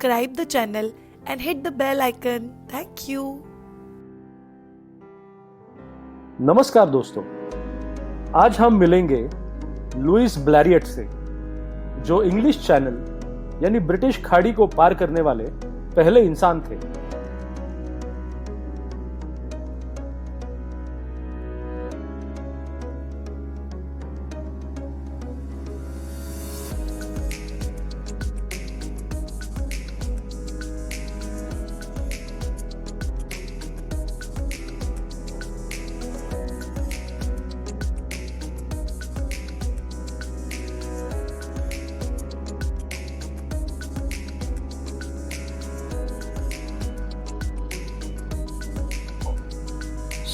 subscribe the channel and hit the bell icon. Thank you. नमस्कार दोस्तों, आज हम मिलेंगे लुइस ब्लैरियट से, जो इंग्लिश चैनल यानी ब्रिटिश खाड़ी को पार करने वाले पहले इंसान थे।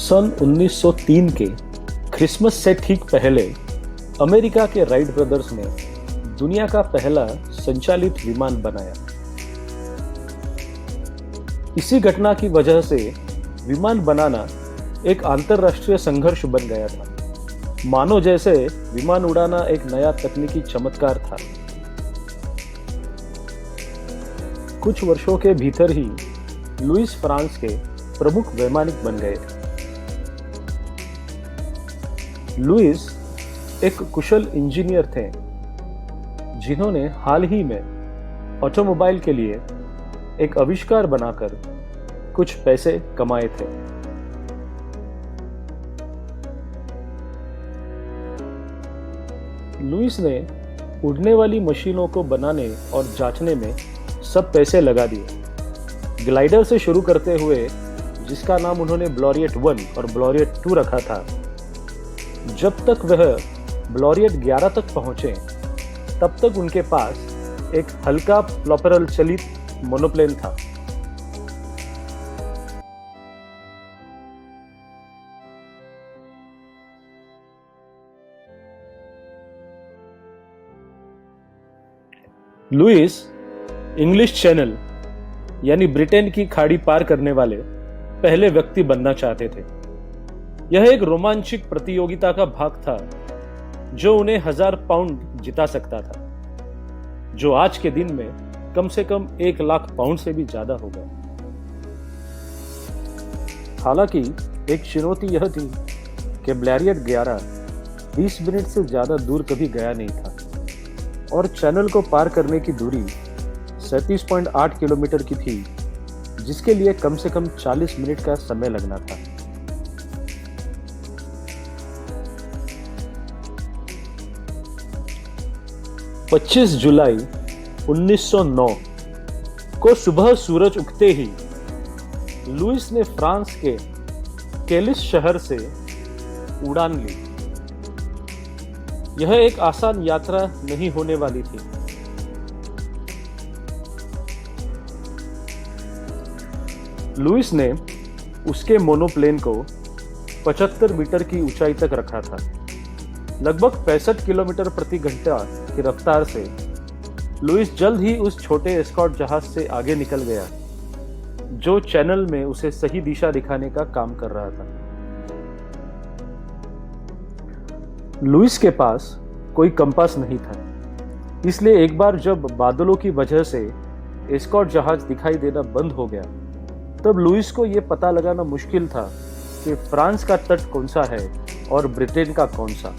सन 1903 के क्रिसमस से ठीक पहले अमेरिका के राइट ब्रदर्स ने दुनिया का पहला संचालित विमान बनाया। इसी घटना की वजह से विमान बनाना एक अंतरराष्ट्रीय संघर्ष बन गया था, मानो जैसे विमान उड़ाना एक नया तकनीकी चमत्कार था। कुछ वर्षों के भीतर ही लुइस फ्रांस के प्रमुख वैमानिक बन गए थे। लुइस एक कुशल इंजीनियर थे, जिन्होंने हाल ही में ऑटोमोबाइल के लिए एक आविष्कार बनाकर कुछ पैसे कमाए थे। लुइस ने उड़ने वाली मशीनों को बनाने और जांचने में सब पैसे लगा दिए। ग्लाइडर से शुरू करते हुए, जिसका नाम उन्होंने ब्लॉरियट 1 और ब्लॉरियट 2 रखा था, जब तक वह ब्लॉरियट 11 तक पहुंचे, तब तक उनके पास एक हल्का प्रोपेलर चलित मोनोप्लेन था। लुइस इंग्लिश चैनल यानी ब्रिटेन की खाड़ी पार करने वाले पहले व्यक्ति बनना चाहते थे। यह एक रोमांचक प्रतियोगिता का भाग था, जो उन्हें 1000 पाउंड जिता सकता था, जो आज के दिन में कम से कम 1 लाख पाउंड से भी ज्यादा होगा। हालांकि एक चुनौती यह थी कि ब्लैरियट 11 20 मिनट से ज्यादा दूर कभी गया नहीं था, और चैनल को पार करने की दूरी 37.8 किलोमीटर की थी, जिसके लिए कम से कम 40 मिनट का समय लगना था। पच्चीस जुलाई 1909 को सुबह सूरज उगते ही लुइस ने फ्रांस के कैलिस शहर से उड़ान ली। यह एक आसान यात्रा नहीं होने वाली थी। लुइस ने उसके मोनोप्लेन को 75 मीटर की ऊंचाई तक रखा था। लगभग 65 किलोमीटर प्रति घंटा की रफ्तार से लुइस जल्द ही उस छोटे एस्कॉर्ट जहाज से आगे निकल गया, जो चैनल में उसे सही दिशा दिखाने का काम कर रहा था। लुइस के पास कोई कंपास नहीं था, इसलिए एक बार जब बादलों की वजह से एस्कॉर्ट जहाज दिखाई देना बंद हो गया, तब लुइस को यह पता लगाना मुश्किल था कि फ्रांस का तट कौन सा है और ब्रिटेन का कौन सा।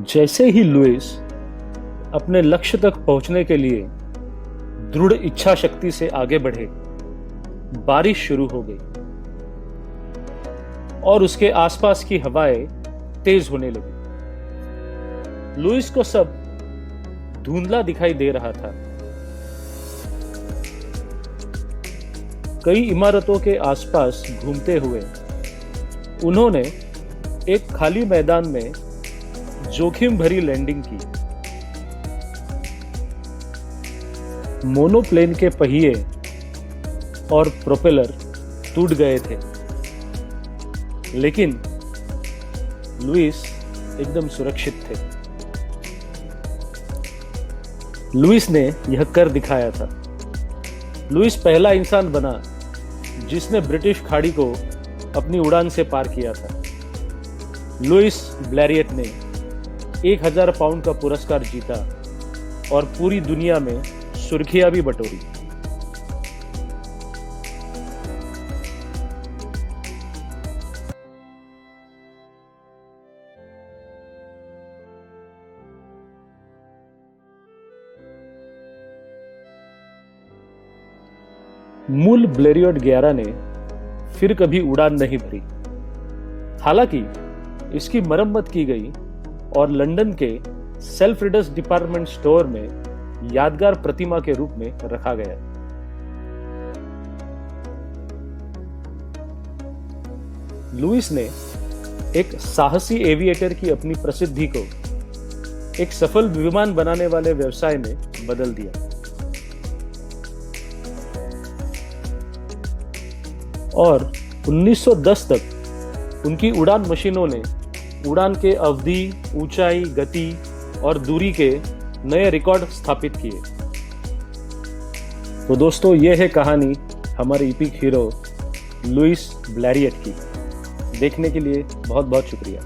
जैसे ही लुइस अपने लक्ष्य तक पहुंचने के लिए दृढ़ इच्छा शक्ति से आगे बढ़े, बारिश शुरू हो गई और उसके आसपास की हवाएं तेज होने लगी। लुइस को सब धुंधला दिखाई दे रहा था। कई इमारतों के आसपास घूमते हुए उन्होंने एक खाली मैदान में जोखिम भरी लैंडिंग की। मोनोप्लेन के पहिए और प्रोपेलर टूट गए थे, लेकिन लुइस एकदम सुरक्षित थे। लुइस ने यह कर दिखाया था। लुइस पहला इंसान बना जिसने ब्रिटिश खाड़ी को अपनी उड़ान से पार किया था। लुइस ब्लैरियट ने 1000 पाउंड का पुरस्कार जीता और पूरी दुनिया में सुर्खियां भी बटोरी। मूल ब्लैरियट 11 ने फिर कभी उड़ान नहीं भरी। हालांकि इसकी मरम्मत की गई और लंदन के सेल्फ्रिडस डिपार्टमेंट स्टोर में यादगार प्रतिमा के रूप में रखा गया। लुइस ने एक साहसी एविएटर की अपनी प्रसिद्धि को एक सफल विमान बनाने वाले व्यवसाय में बदल दिया और 1910 तक उनकी उड़ान मशीनों ने उड़ान के अवधि, ऊंचाई, गति और दूरी के नए रिकॉर्ड स्थापित किए। तो दोस्तों, यह है कहानी हमारे इपिक हीरो लुइस ब्लैरियट की। देखने के लिए बहुत बहुत शुक्रिया।